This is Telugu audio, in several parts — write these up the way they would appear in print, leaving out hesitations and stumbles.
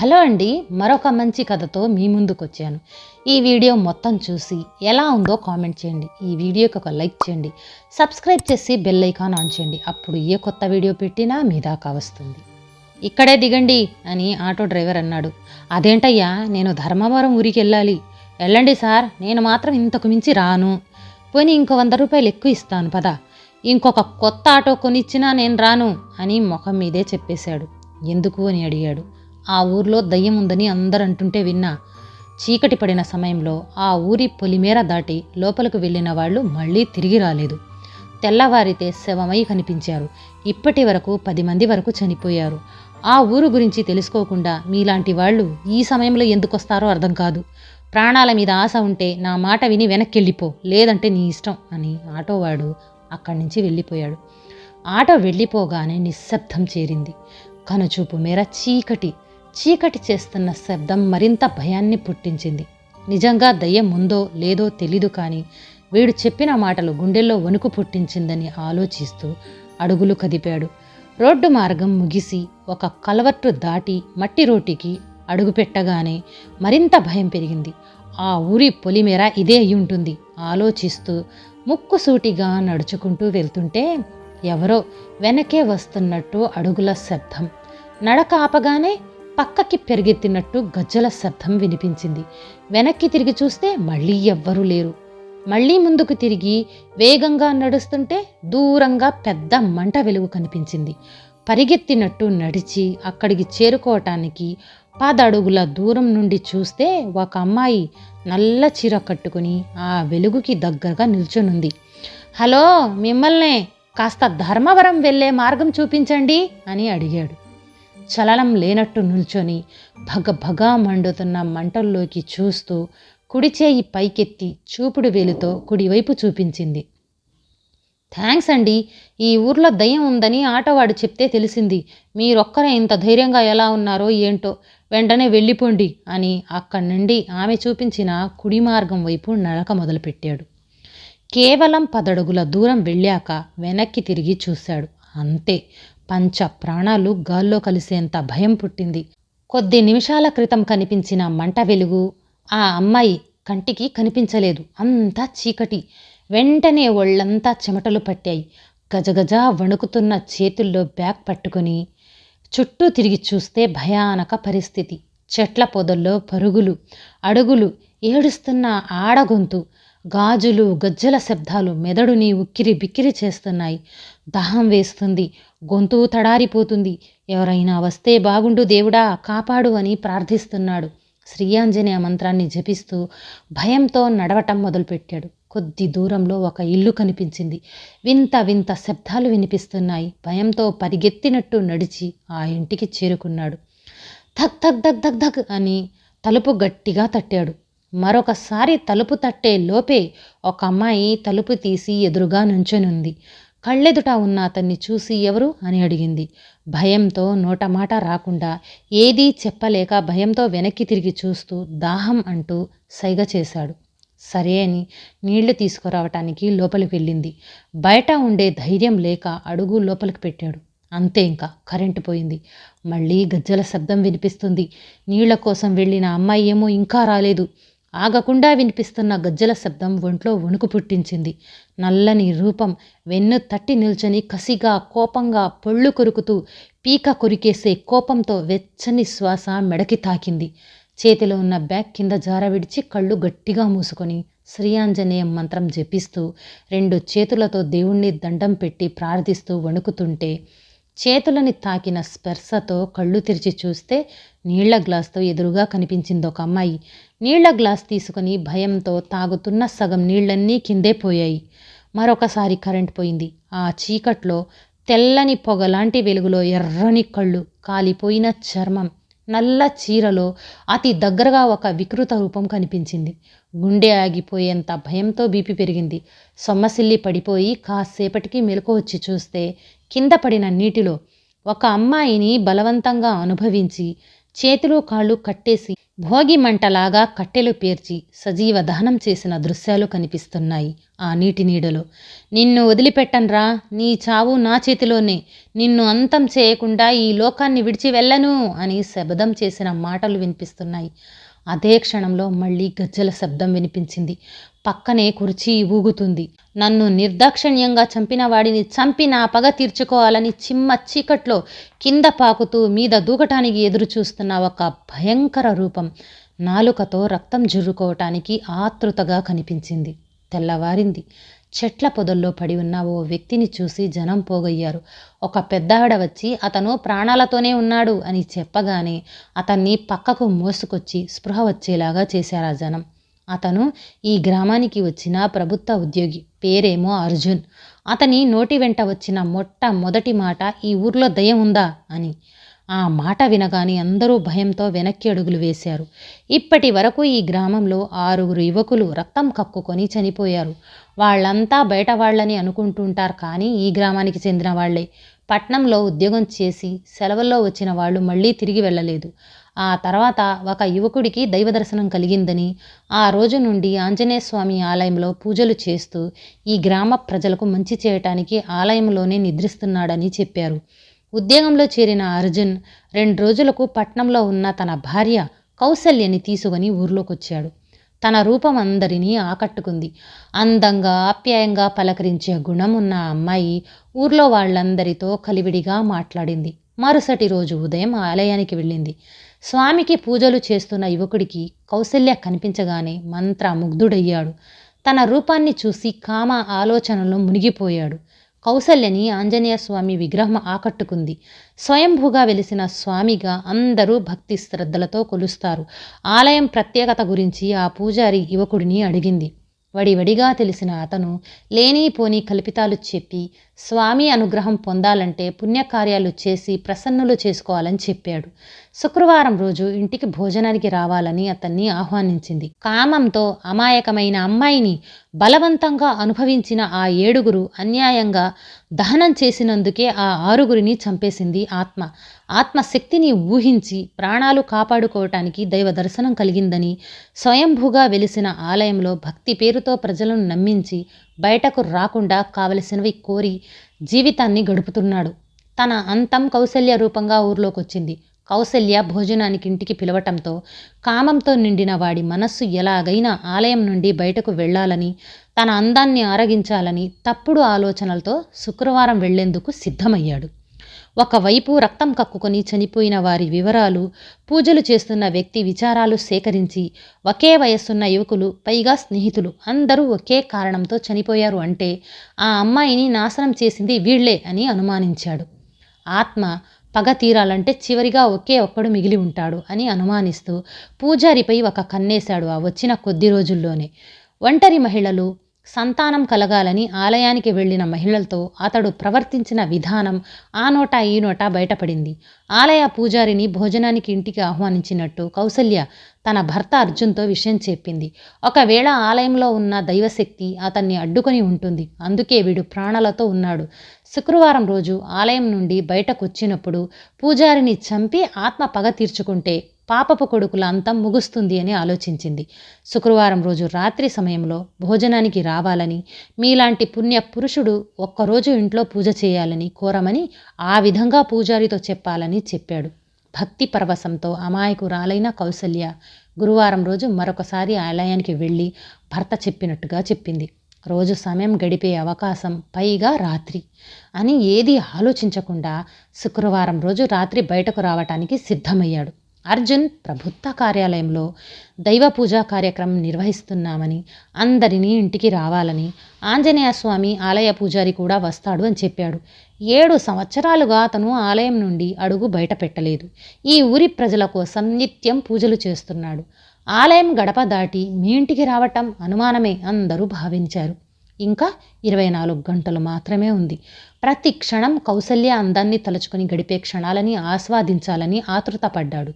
హలో అండి, మరొక మంచి కథతో మీ ముందుకొచ్చాను. ఈ వీడియో మొత్తం చూసి ఎలా ఉందో కామెంట్ చేయండి. ఈ వీడియోకి ఒక లైక్ చేయండి, సబ్స్క్రైబ్ చేసి బెల్ ఐకాన్ ఆన్ చేయండి. అప్పుడు ఏ కొత్త వీడియో పెట్టినా మీ దాకా వస్తుంది. ఇక్కడే దిగండి అని ఆటో డ్రైవర్ అన్నాడు. అదేంటయ్యా, నేను ధర్మవరం ఊరికి వెళ్ళాలి. వెళ్ళండి సార్, నేను మాత్రం ఇంతకు మించి రాను. పోనీ ఇంకో 100 రూపాయలు ఎక్కువ ఇస్తాను పద. ఇంకొక కొత్త ఆటో కొనిచ్చినా నేను రాను అని ముఖం మీదే చెప్పేశాడు. ఎందుకు అని అడిగాడు. ఆ ఊర్లో దయ్యం ఉందని అందరు అంటుంటే విన్నా. చీకటి పడిన సమయంలో ఆ ఊరి పొలిమేర దాటి లోపలికి వెళ్ళిన వాళ్ళు మళ్ళీ తిరిగి రాలేదు. తెల్లవారితే శవమై కనిపించారు. ఇప్పటి వరకు 10 మంది వరకు చనిపోయారు. ఆ ఊరు గురించి తెలుసుకోకుండా మీలాంటి వాళ్ళు ఈ సమయంలో ఎందుకు వస్తారో అర్థం కాదు. ప్రాణాల మీద ఆశ ఉంటే నా మాట విని వెనక్కి వెళ్ళిపో, లేదంటే నీ ఇష్టం అని ఆటోవాడు అక్కడి నుంచి వెళ్ళిపోయాడు. ఆటో వెళ్ళిపోగానే నిశ్శబ్దం చేరింది. కనుచూపు మేర చీకటి చేస్తున్న శబ్దం మరింత భయాన్ని పుట్టించింది. నిజంగా దయ్యం ఉందో లేదో తెలీదు, కానీ వీడు చెప్పిన మాటలు గుండెల్లో వణుకు పుట్టించిందని ఆలోచిస్తూ అడుగులు కదిపాడు. రోడ్డు మార్గం ముగిసి ఒక కలవట్టు దాటి మట్టి రోటికి అడుగు పెట్టగానే మరింత భయం పెరిగింది. ఆ ఊరి పొలిమేర ఇదే అయి ఉంటుంది ఆలోచిస్తూ ముక్కుసూటిగా నడుచుకుంటూ వెళ్తుంటే ఎవరో వెనకే వస్తున్నట్టు అడుగుల శబ్దం. నడక ఆపగానే పక్కకి పెరిగెత్తినట్టు గజ్జల శబ్దం వినిపించింది. వెనక్కి తిరిగి చూస్తే మళ్ళీ ఎవ్వరూ లేరు. మళ్ళీ ముందుకు తిరిగి వేగంగా నడుస్తుంటే దూరంగా పెద్ద మంట వెలుగు కనిపించింది. పరిగెత్తినట్టు నడిచి అక్కడికి చేరుకోవటానికి 10 అడుగుల దూరం నుండి చూస్తే ఒక అమ్మాయి నల్ల చీర కట్టుకుని ఆ వెలుగుకి దగ్గరగా నిల్చొనుంది. హలో, మిమ్మల్నే, కాస్త ధర్మవరం వెళ్ళే మార్గం చూపించండి అని అడిగాడు. చలనం లేనట్టు నిల్చొని భగభగా మండుతున్న మంటల్లోకి చూస్తూ కుడిచేయి పైకెత్తి చూపుడు వేలుతో కుడివైపు చూపించింది. థ్యాంక్స్ అండి, ఈ ఊర్లో దయ్యం ఉందని ఆటోవాడు చెప్తే తెలిసింది. మీరొక్కరే ఇంత ధైర్యంగా ఎలా ఉన్నారో ఏంటో. వెంటనే వెళ్ళిపోండి అని అక్కడి నుండి ఆమె చూపించిన కుడి మార్గం వైపు నడక మొదలుపెట్టాడు. కేవలం 10 అడుగుల దూరం వెళ్ళాక వెనక్కి తిరిగి చూశాడు. అంతే, పంచ ప్రాణాలు గాల్లో కలిసేంత భయం పుట్టింది. కొద్ది నిమిషాల క్రితం కనిపించిన మంట వెలుగు ఆ అమ్మాయి కంటికి కనిపించలేదు. అంతా చీకటి. వెంటనే ఒళ్ళంతా చెమటలు పట్టాయి. గజగజ వణుకుతున్న చేతుల్లో బ్యాగ్ పట్టుకుని చుట్టూ తిరిగి చూస్తే భయానక పరిస్థితి. చెట్ల పొదల్లో పరుగులు, అడుగులు, ఏడుస్తున్న ఆడగొంతు, గాజులు గజ్జల శబ్దాలు మెదడుని ఉక్కిరి బిక్కిరి చేస్తున్నాయి. దాహం వేస్తుంది, గొంతు తడారిపోతుంది. ఎవరైనా వస్తే బాగుండు దేవుడా, కాపాడు అని ప్రార్థిస్తున్నాడు. శ్రీయాంజనేయ మంత్రాన్ని జపిస్తూ భయంతో నడవటం మొదలుపెట్టాడు. కొద్ది దూరంలో ఒక ఇల్లు కనిపించింది. వింత వింత శబ్దాలు వినిపిస్తున్నాయి. భయంతో పరిగెత్తినట్టు నడిచి ఆ ఇంటికి చేరుకున్నాడు. ధక్ ధక్ ధక్ ధక్ ధక్ అని తలుపు గట్టిగా తట్టాడు. మరొకసారి తలుపు తట్టే లోపే ఒక అమ్మాయి తలుపు తీసి ఎదురుగా నుంచొనుంది. కళ్ళెదుట ఉన్న అతన్ని చూసి ఎవరు అని అడిగింది. భయంతో నోటమాట రాకుండా ఏదీ చెప్పలేక భయంతో వెనక్కి తిరిగి చూస్తూ దాహం అంటూ సైగ చేశాడు. సరే అని నీళ్లు తీసుకురావటానికి లోపలికి వెళ్ళింది. బయట ఉండే ధైర్యం లేక అడుగు లోపలికి పెట్టాడు. అంతే, ఇంకా కరెంటు పోయింది. మళ్ళీ గజ్జల శబ్దం వినిపిస్తుంది. నీళ్ల కోసం వెళ్ళిన అమ్మాయి ఏమో ఇంకా రాలేదు. ఆగకుండా వినిపిస్తున్న గజ్జల శబ్దం ఒంట్లో వణుకు పుట్టించింది. నల్లని రూపం వెన్ను తట్టి నిల్చొని కసిగా కోపంగా పొళ్ళు కొరుకుతూ పీక కొరికేసే కోపంతో వెచ్చని శ్వాస మెడకి తాకింది. చేతిలో ఉన్న బ్యాగ్ కింద జార విడిచి కళ్ళు గట్టిగా మూసుకొని శ్రీయాంజనేయం మంత్రం జపిస్తూ 2 చేతులతో దేవుణ్ణి దండం పెట్టి ప్రార్థిస్తూ వణుకుతుంటే చేతులని తాకిన స్పర్శతో కళ్ళు తెరిచి చూస్తే నీళ్ల గ్లాస్తో ఎదురుగా కనిపించింది ఒక అమ్మాయి. నీళ్ల గ్లాస్ తీసుకుని భయంతో తాగుతున్న సగం నీళ్లన్నీ కిందే పోయాయి. మరొకసారి కరెంట్ పోయింది. ఆ చీకట్లో తెల్లని పొగలాంటి వెలుగులో ఎర్రని కళ్ళు, కాలిపోయిన చర్మం, నల్ల చీరలో అతి దగ్గరగా ఒక వికృత రూపం కనిపించింది. గుండె ఆగిపోయేంత భయంతో బీపీ పెరిగింది. సొమ్మసిల్లి పడిపోయి కాసేపటికి మెలకు వచ్చి చూస్తే కింద పడిన నీటిలో ఒక అమ్మాయిని బలవంతంగా అనుభవించి చేతులు కాళ్ళు కట్టేసి భోగి మంటలాగా కట్టెలు పేర్చి సజీవ దహనం చేసిన దృశ్యాలు కనిపిస్తున్నాయి ఆ నీటి నీడలో. నిన్ను వదిలిపెట్టన్రా, నీ చావు నా చేతిలోనే, నిన్ను అంతం చేయకుండా ఈ లోకాన్ని విడిచి వెళ్ళను అని శబ్దం చేసిన మాటలు వినిపిస్తున్నాయి. అదే క్షణంలో మళ్ళీ గజ్జల శబ్దం వినిపించింది. పక్కనే కుర్చీ ఊగుతుంది. నన్ను నిర్దాక్షిణ్యంగా చంపిన వాడిని చంపి నా పగ తీర్చుకోవాలని చిమ్మ చీకట్లో కింద పాకుతూ మీద దూకటానికి ఎదురు చూస్తున్న ఒక భయంకర రూపం నాలుకతో రక్తం జుర్రుకోవటానికి ఆతృతగా కనిపించింది. తెల్లవారింది. చెట్ల పొదల్లో పడి ఉన్న ఓ వ్యక్తిని చూసి జనం పోగయ్యారు. ఒక పెద్దావిడ వచ్చి అతను ప్రాణాలతోనే ఉన్నాడు అని చెప్పగానే అతన్ని పక్కకు మోసుకొచ్చి స్పృహ వచ్చేలాగా చేశారు ఆ జనం. అతను ఈ గ్రామానికి వచ్చిన ప్రభుత్వ ఉద్యోగి. పేరేమో అర్జున్. అతని నోటి వెంట వచ్చిన మొట్టమొదటి మాట ఈ ఊర్లో దయ్యం ఉందా అని. ఆ మాట వినగానే అందరూ భయంతో వెనక్కి అడుగులు వేశారు. ఇప్పటి వరకు ఈ గ్రామంలో 6 యువకులు రక్తం కక్కుకొని చనిపోయారు. వాళ్ళంతా బయట వాళ్ళని అనుకుంటుంటారు, కానీ ఈ గ్రామానికి చెందిన వాళ్లే. పట్నంలో ఉద్యోగం చేసి సెలవుల్లో వచ్చిన వాళ్ళు మళ్ళీ తిరిగి వెళ్ళలేదు. ఆ తర్వాత ఒక యువకుడికి దైవ దర్శనం కలిగిందని, ఆ రోజు నుండి ఆంజనేయస్వామి ఆలయంలో పూజలు చేస్తూ ఈ గ్రామ ప్రజలకు మంచి చేయటానికి ఆలయంలోనే నిద్రిస్తున్నాడని చెప్పారు. ఉద్యోగంలో చేరిన అర్జున్ 2 రోజులకు పట్నంలో ఉన్న తన భార్య కౌసల్యని తీసుకొని ఊర్లోకొచ్చాడు. తన రూపం అందరినీ ఆకట్టుకుంది. అందంగా ఆప్యాయంగా పలకరించే గుణం ఉన్న అమ్మాయి ఊర్లో వాళ్ళందరితో కలివిడిగా మాట్లాడింది. మరుసటి రోజు ఉదయం ఆలయానికి వెళ్ళింది. స్వామికి పూజలు చేస్తున్న యువకుడికి కౌసల్య కనిపించగానే మంత్రముగ్ధుడయ్యాడు. తన రూపాన్ని చూసి కామ ఆలోచనలో మునిగిపోయాడు. కౌసల్యని ఆంజనేయ స్వామి విగ్రహం ఆకట్టుకుంది. స్వయంభూగా వెలిసిన స్వామిగా అందరూ భక్తి శ్రద్ధలతో కొలుస్తారు. ఆలయం ప్రత్యేకత గురించి ఆ పూజారి యువకుడిని అడిగింది. వడివడిగా తెలిసిన అతను లేనిపోని కల్పితాలు చెప్పి స్వామి అనుగ్రహం పొందాలంటే పుణ్యకార్యాలు చేసి ప్రసన్నులు చేసుకోవాలని చెప్పాడు. శుక్రవారం రోజు ఇంటికి భోజనానికి రావాలని అతన్ని ఆహ్వానించింది. కామంతో అమాయకమైన అమ్మాయిని బలవంతంగా అనుభవించిన ఆ 7గురు అన్యాయంగా దహనం చేసినందుకే ఆ 6గురిని చంపేసింది ఆత్మ. ఆత్మశక్తిని ఊహించి ప్రాణాలు కాపాడుకోవటానికి దైవ దర్శనం కలిగిందని స్వయంభూగా వెలిసిన ఆలయంలో భక్తి పేరుతో ప్రజలను నమ్మించి బయటకు రాకుండా కావలసినవి కోరి జీవితాన్ని గడుపుతున్నాడు. తన అంతం కౌసల్య రూపంగా ఊర్లోకొచ్చింది. కౌసల్య భోజనానికి ఇంటికి పిలవటంతో కామంతో నిండిన వాడి మనస్సు ఎలాగైనా ఆలయం నుండి బయటకు వెళ్లాలని, తన అందాన్ని ఆరగించాలని తప్పుడు ఆలోచనలతో శుక్రవారం వెళ్లేందుకు సిద్ధమయ్యాడు. ఒకవైపు రక్తం కక్కుకొని చనిపోయిన వారి వివరాలు, పూజలు చేస్తున్న వ్యక్తి విచారాలు సేకరించి ఒకే వయస్సున్న యువకులు, పైగా స్నేహితులు అందరూ ఒకే కారణంతో చనిపోయారు అంటే ఆ అమ్మాయిని నాశనం చేసింది వీళ్లే అని అనుమానించాడు. ఆత్మ పగ తీరాలంటే చివరిగా ఒకే ఒక్కడు మిగిలి ఉంటాడు అని అనుమానిస్తూ పూజారిపై ఒక కన్నేశాడు. ఆ వచ్చిన కొద్ది రోజుల్లోనే ఒంటరి మహిళలు సంతానం కలగాలని ఆలయానికి వెళ్లిన మహిళలతో అతడు ప్రవర్తించిన విధానం ఆ నోట ఈ నోట బయటపడింది. ఆలయ పూజారిని భోజనానికి ఇంటికి ఆహ్వానించినట్టు కౌసల్య తన భర్త అర్జున్తో విషయం చెప్పింది. ఒకవేళ ఆలయంలో ఉన్న దైవశక్తి అతన్ని అడ్డుకొని ఉంటుంది, అందుకే వీడు ప్రాణాలతో ఉన్నాడు. శుక్రవారం రోజు ఆలయం నుండి బయటకొచ్చినప్పుడు పూజారిని చంపి ఆత్మ పగ తీర్చుకుంటే పాపపు కొడుకుల అంతం ముగుస్తుంది అని ఆలోచించింది. శుక్రవారం రోజు రాత్రి సమయంలో భోజనానికి రావాలని, మీలాంటి పుణ్య పురుషుడు ఒక్కరోజు ఇంట్లో పూజ చేయాలని కోరమని ఆ విధంగా పూజారితో చెప్పాలని చెప్పాడు. భక్తి పరవశంతో అమాయకురాలైన కౌసల్య గురువారం రోజు మరొకసారి ఆలయానికి వెళ్ళి భర్త చెప్పినట్టుగా చెప్పింది. రోజు సమయం గడిపే అవకాశం, పైగా రాత్రి అని ఏదీ ఆలోచించకుండా శుక్రవారం రోజు రాత్రి బయటకు రావటానికి సిద్ధమయ్యాడు. అర్జున్ ప్రభుత్వ కార్యాలయంలో దైవ పూజా కార్యక్రమం నిర్వహిస్తున్నామని, అందరినీ ఇంటికి రావాలని, ఆంజనేయ స్వామి ఆలయ పూజారి కూడా వస్తాడు అని చెప్పాడు. 7 సంవత్సరాలుగా అతను ఆలయం నుండి అడుగు బయట పెట్టలేదు. ఈ ఊరి ప్రజల కోసం నిత్యం పూజలు చేస్తున్నాడు. ఆలయం గడప దాటి మీ ఇంటికి రావటం అనుమానమే అందరూ భావించారు. ఇంకా 24 గంటలు మాత్రమే ఉంది. ప్రతి క్షణం కౌసల్య అందాన్ని తలుచుకొని గడిపే క్షణాలని ఆస్వాదించాలని ఆతృతపడ్డాడు.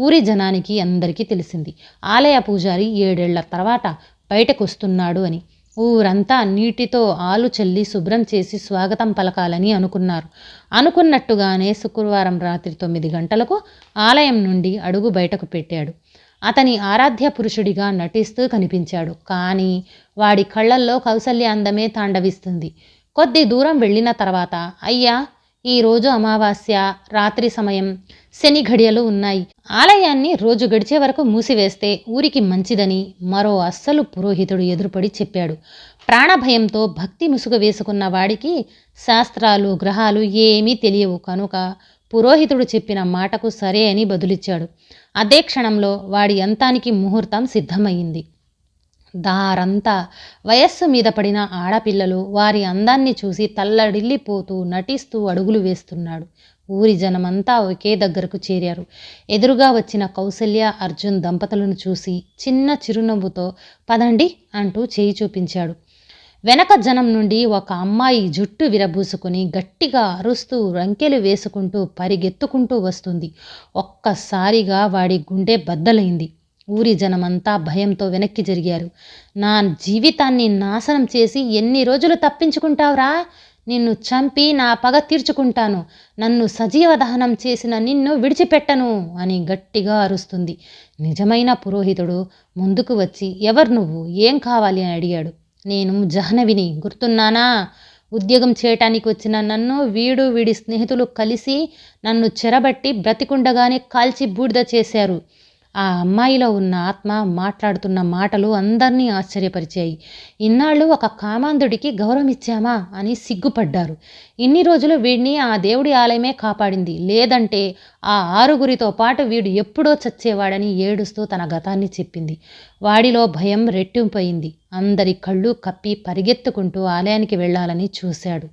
ఊరి జనానికి అందరికీ తెలిసింది ఆలయ పూజారి 7 ఏళ్ల తర్వాత బయటకొస్తున్నాడు అని. ఊరంతా నీటితో ఆలు చల్లి శుభ్రం చేసి స్వాగతం పలకాలని అనుకున్నారు. అనుకున్నట్టుగానే శుక్రవారం రాత్రి 9 గంటలకు ఆలయం నుండి అడుగు బయటకు పెట్టాడు. అతని ఆరాధ్య పురుషుడిగా నటిస్తూ కనిపించాడు. కానీ వాడి కళ్ళల్లో కౌసల్య అందమే తాండవిస్తుంది. కొద్ది దూరం వెళ్ళిన తర్వాత, అయ్యా, ఈరోజు అమావాస్య, రాత్రి సమయం, శని ఘడియలు ఉన్నాయి. ఆలయాన్ని రోజు గడిచే వరకు మూసివేస్తే ఊరికి మంచిదని మరో అస్సలు పురోహితుడు ఎదురుపడి చెప్పాడు. ప్రాణభయంతో భక్తి ముసుగు వేసుకున్న వాడికి శాస్త్రాలు గ్రహాలు ఏమీ తెలియవు కనుక పురోహితుడు చెప్పిన మాటకు సరే అని బదులిచ్చాడు. అదే క్షణంలో వాడి అంతానికి ముహూర్తం సిద్ధమయ్యింది. దారంతా వయస్సు మీద పడిన ఆడపిల్లలు వారి అందాన్ని చూసి తల్లడిల్లిపోతూ నటిస్తూ అడుగులు వేస్తున్నాడు. ఊరి జనమంతా ఒకే దగ్గరకు చేరారు. ఎదురుగా వచ్చిన కౌసల్య అర్జున్ దంపతులను చూసి చిన్న చిరునవ్వుతో పదండి అంటూ చేయి చూపించాడు. వెనక జనం నుండి ఒక అమ్మాయి జుట్టు విరబూసుకుని గట్టిగా అరుస్తూ రంకెలు వేసుకుంటూ పరిగెత్తుకుంటూ వస్తుంది. ఒక్కసారిగా వాడి గుండె బద్దలైంది. ఊరి జనమంతా భయంతో వెనక్కి జరిగారు. నా జీవితాన్ని నాశనం చేసి ఎన్ని రోజులు తప్పించుకుంటావురా? నిన్ను చంపి నా పగ తీర్చుకుంటాను. నన్ను సజీవ దహనం చేసిన నిన్ను విడిచిపెట్టను అని గట్టిగా అరుస్తుంది. నిజమైన పురోహితుడు ముందుకు వచ్చి, ఎవరు నువ్వు, ఏం కావాలి అని అడిగాడు. నేను జాహ్నవిని, గుర్తున్నానా? ఉద్యోగం చేయటానికి వచ్చిన నన్ను వీడి స్నేహితులు కలిసి నన్ను చెరబట్టి బ్రతికుండగానే కాల్చి బూడిద చేశారు. ఆ అమ్మాయిలో ఉన్న ఆత్మ మాట్లాడుతున్న మాటలు అందరినీ ఆశ్చర్యపరిచాయి. ఇన్నాళ్ళు ఒక కామాంధుడికి గౌరవం ఇచ్చామా అని సిగ్గుపడ్డారు. ఇన్ని రోజులు వీడిని ఆ దేవుడి ఆలయమే కాపాడింది. లేదంటే ఆ 6గురితో పాటు వీడు ఎప్పుడో చచ్చేవాడని ఏడుస్తూ తన గతాన్ని చెప్పింది. వాడిలో భయం రెట్టింపయింది. అందరి కళ్ళు కప్పి పరిగెత్తుకుంటూ ఆలయానికి వెళ్ళాలని చూశాడు.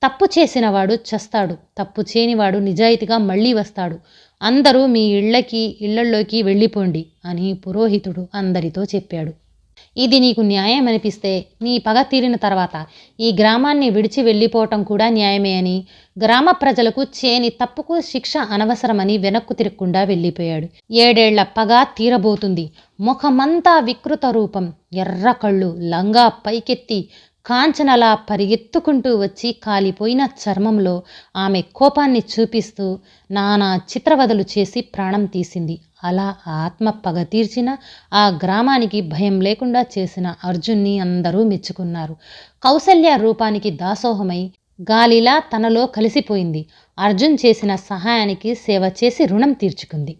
తప్పు చేసినవాడు చస్తాడు. తప్పు చేయనివాడు నిజాయితీగా మళ్ళీ వస్తాడు. అందరూ మీ ఇళ్లలోకి వెళ్ళిపోండి అని పురోహితుడు అందరితో చెప్పాడు. ఇది నీకు న్యాయం అనిపిస్తే నీ పగ తీరిన తర్వాత ఈ గ్రామాన్ని విడిచి వెళ్ళిపోవటం కూడా న్యాయమే అని, గ్రామ ప్రజలకు చేయని తప్పుకు శిక్ష అనవసరమని వెనక్కు తిరగకుండా వెళ్ళిపోయాడు. 7 ఏళ్ల పగ తీరబోతుంది. ముఖమంతా వికృత రూపం, ఎర్ర కళ్ళు, లంగా పైకెత్తి కాంచనలా పరిగెత్తుకుంటూ వచ్చి కాలిపోయిన చర్మంలో ఆమె కోపాన్ని చూపిస్తూ నానా చిత్రవదలు చేసి ప్రాణం తీసింది. అలా ఆత్మ పగ తీర్చిన ఆ గ్రామానికి భయం లేకుండా చేసిన అర్జున్ని అందరూ మెచ్చుకున్నారు. కౌసల్య రూపానికి దాసోహమై గాలిలా తనలో కలిసిపోయింది. అర్జున్ చేసిన సహాయానికి సేవ చేసి రుణం తీర్చుకుంది.